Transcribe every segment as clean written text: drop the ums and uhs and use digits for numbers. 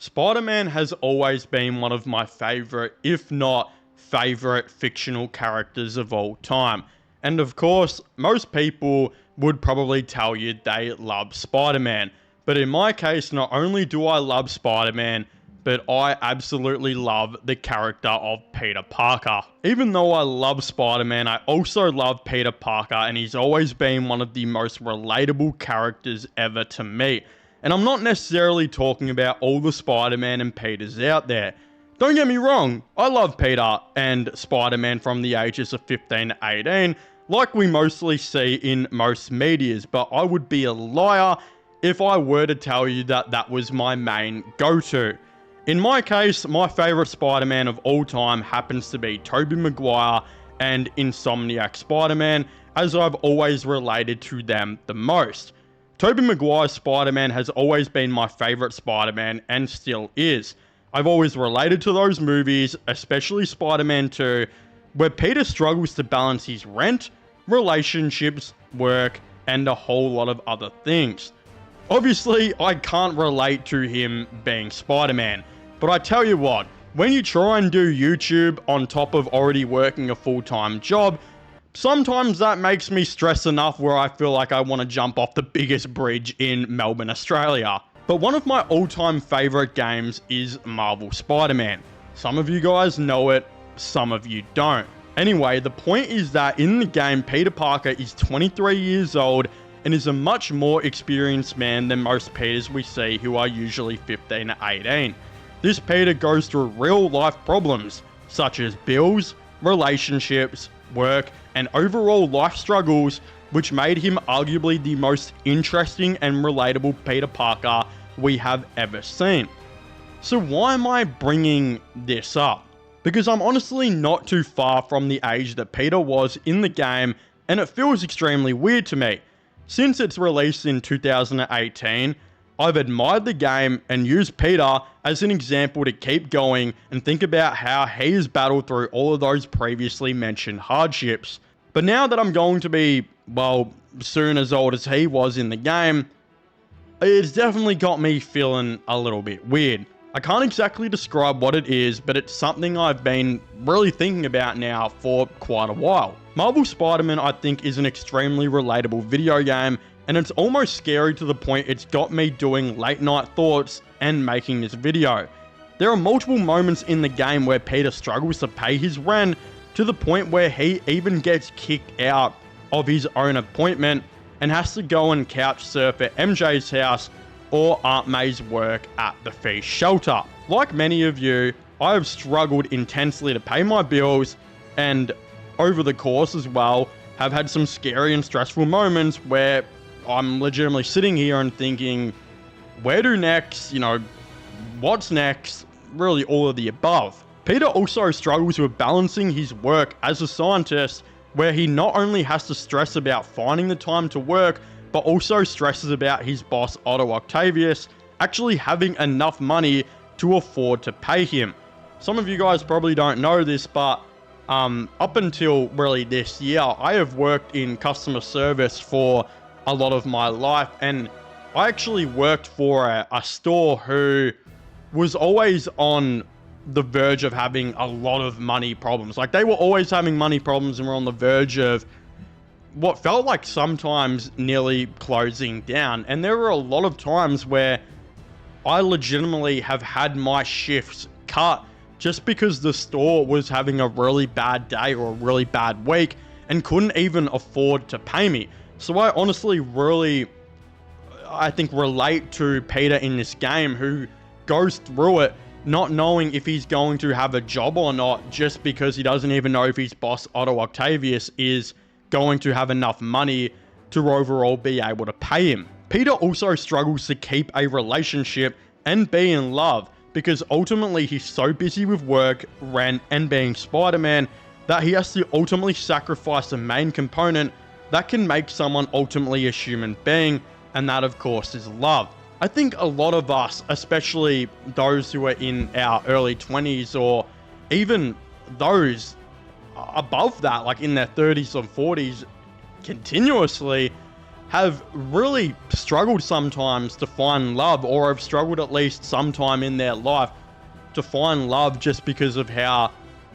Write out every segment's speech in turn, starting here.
Spider-Man has always been one of my favorite, if not favorite, fictional characters of all time. And of course, most people would probably tell you they love Spider-Man. But in my case, not only do I love Spider-Man, but I absolutely love the character of Peter Parker. Even though I love Spider-Man, I also love Peter Parker, and he's always been one of the most relatable characters ever to me. And I'm not necessarily talking about all the Spider-Man and Peters out there. Don't get me wrong, I love Peter and Spider-Man from the ages of 15 to 18, like we mostly see in most medias, but I would be a liar if I were to tell you that that was my main go-to. In my case, my favourite Spider-Man of all time happens to be Tobey Maguire and Insomniac Spider-Man, as I've always related to them the most. Tobey Maguire's Spider-Man has always been my favourite Spider-Man and still is. I've always related to those movies, especially Spider-Man 2, where Peter struggles to balance his rent, relationships, work, and a whole lot of other things. Obviously, I can't relate to him being Spider-Man, but I tell you what, when you try and do YouTube on top of already working a full-time job, sometimes that makes me stress enough where I feel like I want to jump off the biggest bridge in Melbourne, Australia. But one of my all-time favourite games is Marvel Spider-Man. Some of you guys know it, some of you don't. Anyway, the point is that in the game, Peter Parker is 23 years old and is a much more experienced man than most Peters we see who are usually 15 to 18. This Peter goes through real-life problems, such as bills, relationships, work, and overall life struggles, which made him arguably the most interesting and relatable Peter Parker we have ever seen. So why am I bringing this up? Because I'm honestly not too far from the age that Peter was in the game, and it feels extremely weird to me. Since its release in 2018, I've admired the game and used Peter as an example to keep going and think about how he has battled through all of those previously mentioned hardships. But now that I'm going to be, well, soon as old as he was in the game, it's definitely got me feeling a little bit weird. I can't exactly describe what it is, but it's something I've been really thinking about now for quite a while. Marvel Spider-Man, I think, is an extremely relatable video game, and it's almost scary to the point it's got me doing late night thoughts and making this video. There are multiple moments in the game where Peter struggles to pay his rent, to the point where he even gets kicked out of his own appointment and has to go and couch surf at MJ's house or Aunt May's work at the Feast Shelter. Like many of you, I have struggled intensely to pay my bills, and over the course as well, have had some scary and stressful moments where I'm legitimately sitting here and thinking, where to next? What's next? Really all of the above. Peter also struggles with balancing his work as a scientist, where he not only has to stress about finding the time to work, but also stresses about his boss Otto Octavius actually having enough money to afford to pay him. Some of you guys probably don't know this, but up until really this year, I have worked in customer service for a lot of my life, and I actually worked for a store who was always on the verge of having a lot of money problems. Like, they were always having money problems and were on the verge of what felt like sometimes nearly closing down. And there were a lot of times where I legitimately have had my shifts cut just because the store was having a really bad day or a really bad week and couldn't even afford to pay me. So I honestly really, I think, relate to Peter in this game, who goes through it not knowing if he's going to have a job or not, just because he doesn't even know if his boss Otto Octavius is going to have enough money to overall be able to pay him. Peter also struggles to keep a relationship and be in love, because ultimately he's so busy with work, rent, and being Spider-Man that he has to ultimately sacrifice a main component that can make someone ultimately a human being, and that of course is love. I think a lot of us, especially those who are in our early 20s, or even those above that, like in their 30s and 40s, continuously have really struggled sometimes to find love, or have struggled at least sometime in their life to find love just because of how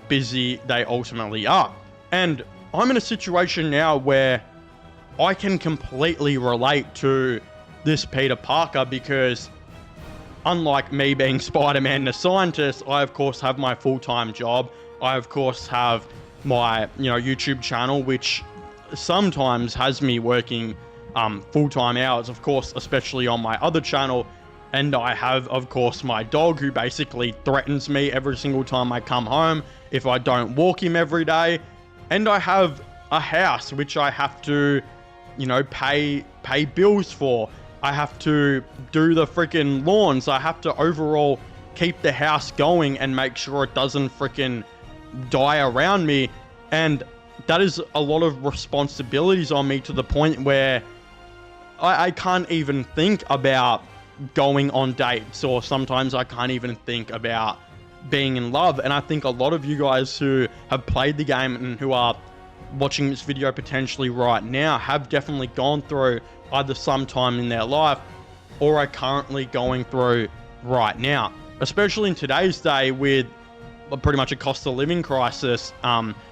busy they ultimately are. And I'm in a situation now where I can completely relate to this Peter Parker, because unlike me being Spider-Man the scientist, I of course have my full-time job. I of course have my YouTube channel, which sometimes has me working full-time hours, of course, especially on my other channel. And I have, of course, my dog, who basically threatens me every single time I come home if I don't walk him every day. And I have a house which I have to, pay bills for. I have to do the freaking lawns. I have to overall keep the house going and make sure it doesn't freaking die around me. And that is a lot of responsibilities on me, to the point where I can't even think about going on dates, or sometimes I can't even think about being in love. And I think a lot of you guys who have played the game and who are watching this video potentially right now have definitely gone through either sometime in their life, or are currently going through right now, especially in today's day with pretty much a cost of living crisis,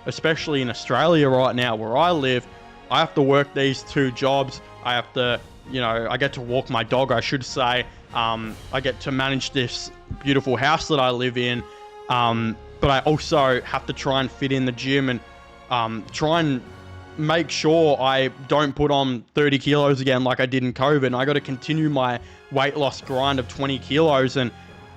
especially in Australia right now where I live. I have to work these 2 jobs. I have to, I get to walk my dog, I should say. I get to manage this beautiful house that I live in. But I also have to try and fit in the gym, and try and make sure I don't put on 30 kilos again like I did in COVID. And I got to continue my weight loss grind of 20 kilos and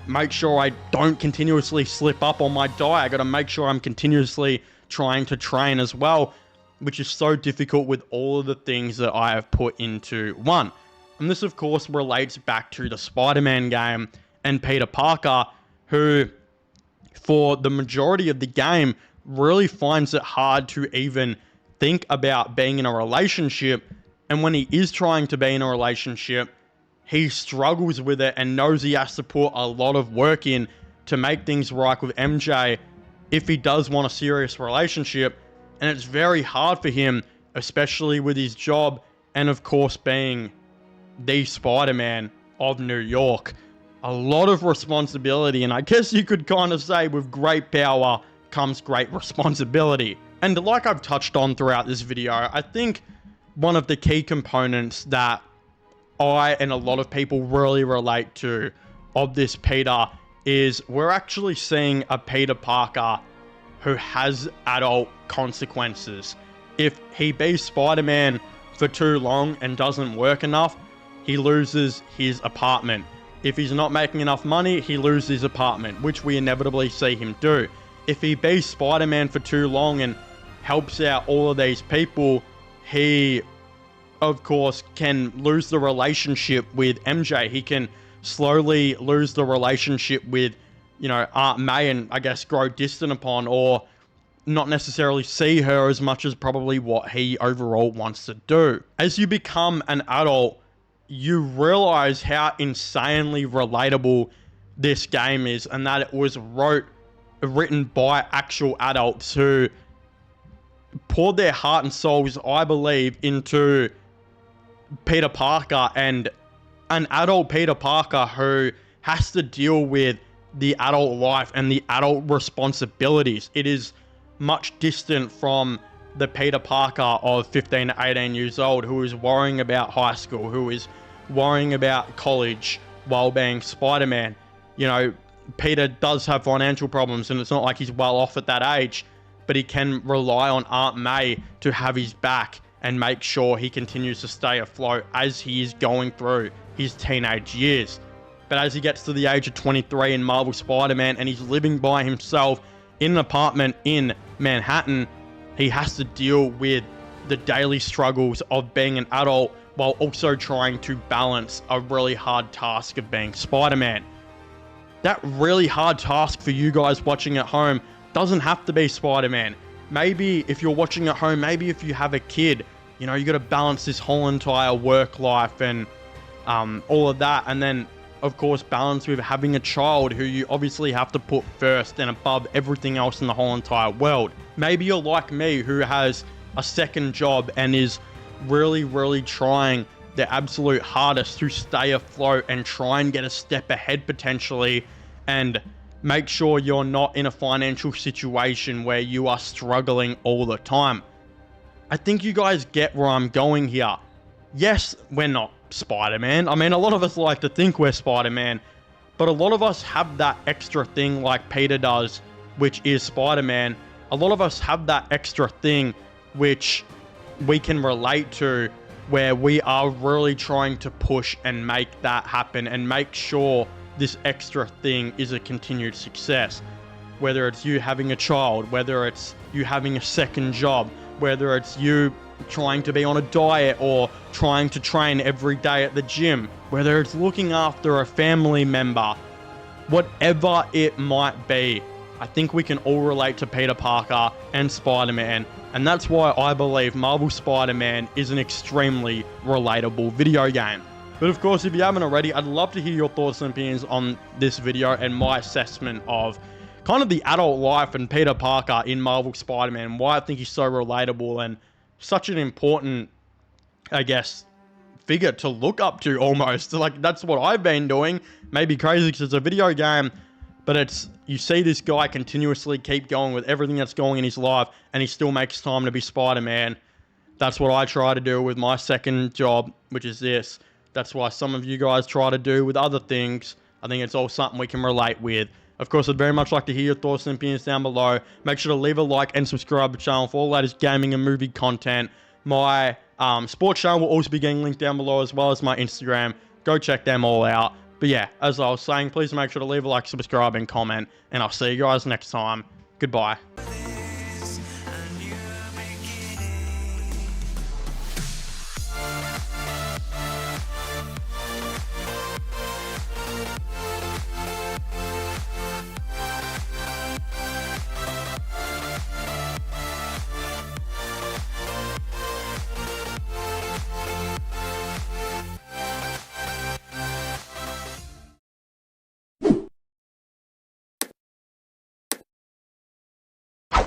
make sure I don't continuously slip up on my diet. I got to make sure I'm continuously trying to train as well, which is so difficult with all of the things that I have put into one. And this, of course, relates back to the Spider-Man game and Peter Parker, who, for the majority of the game, really finds it hard to even think about being in a relationship. And when he is trying to be in a relationship, he struggles with it and knows he has to put a lot of work in to make things right with MJ if he does want a serious relationship. And it's very hard for him, especially with his job and, of course, being the Spider-Man of New York. A lot of responsibility, and I guess you could kind of say with great power comes great responsibility. And like I've touched on throughout this video, I think one of the key components that I and a lot of people really relate to of this Peter is we're actually seeing a Peter Parker who has adult consequences. If he be Spider-Man for too long and doesn't work enough, he loses his apartment. If he's not making enough money, he loses his apartment, which we inevitably see him do. If he be Spider-Man for too long and helps out all of these people, he, of course, can lose the relationship with MJ. He can slowly lose the relationship with, Aunt May, and I guess grow distant upon, or not necessarily see her as much as probably what he overall wants to do. As you become an adult, you realize how insanely relatable this game is, and that it was written by actual adults who poured their heart and souls, I believe, into Peter Parker, and an adult Peter Parker who has to deal with the adult life and the adult responsibilities. It is much distant from the Peter Parker of 15 to 18 years old who is worrying about high school, who is worrying about college while being Spider-Man. Peter does have financial problems, and it's not like he's well off at that age, but he can rely on Aunt May to have his back and make sure he continues to stay afloat as he is going through his teenage years. But as he gets to the age of 23 in Marvel Spider-Man and he's living by himself in an apartment in Manhattan, he has to deal with the daily struggles of being an adult while also trying to balance a really hard task of being Spider-Man. That really hard task for you guys watching at home doesn't have to be Spider-Man. Maybe if you're watching at home, maybe if you have a kid, you got to balance this whole entire work life and all of that. And then, of course, balance with having a child who you obviously have to put first and above everything else in the whole entire world. Maybe you're like me, who has a second job and is really, really trying their absolute hardest to stay afloat and try and get a step ahead potentially, and make sure you're not in a financial situation where you are struggling all the time. I think you guys get where I'm going here. Yes, we're not Spider-Man. I mean, a lot of us like to think we're Spider-Man, but a lot of us have that extra thing like Peter does, which is Spider-Man. A lot of us have that extra thing which we can relate to, where we are really trying to push and make that happen and make sure this extra thing is a continued success. Whether it's you having a child, whether it's you having a second job, whether it's you trying to be on a diet or trying to train every day at the gym, whether it's looking after a family member, whatever it might be, I think we can all relate to Peter Parker and Spider-Man, and that's why I believe Marvel Spider-Man is an extremely relatable video game. But of course, if you haven't already, I'd love to hear your thoughts and opinions on this video and my assessment of kind of the adult life and Peter Parker in Marvel Spider-Man, why I think he's so relatable and such an important, I guess, figure to look up to almost. Like, that's what I've been doing. Maybe crazy because it's a video game, but it's, you see this guy continuously keep going with everything that's going in his life, and he still makes time to be Spider-Man. That's what I try to do with my second job, which is this. That's why some of you guys try to do with other things. I think it's all something we can relate with. Of course, I'd very much like to hear your thoughts and opinions down below. Make sure to leave a like and subscribe to the channel for all the latest gaming and movie content. My sports channel will also be getting linked down below, as well as my Instagram. Go check them all out. But yeah, as I was saying, please make sure to leave a like, subscribe, and comment. And I'll see you guys next time. Goodbye.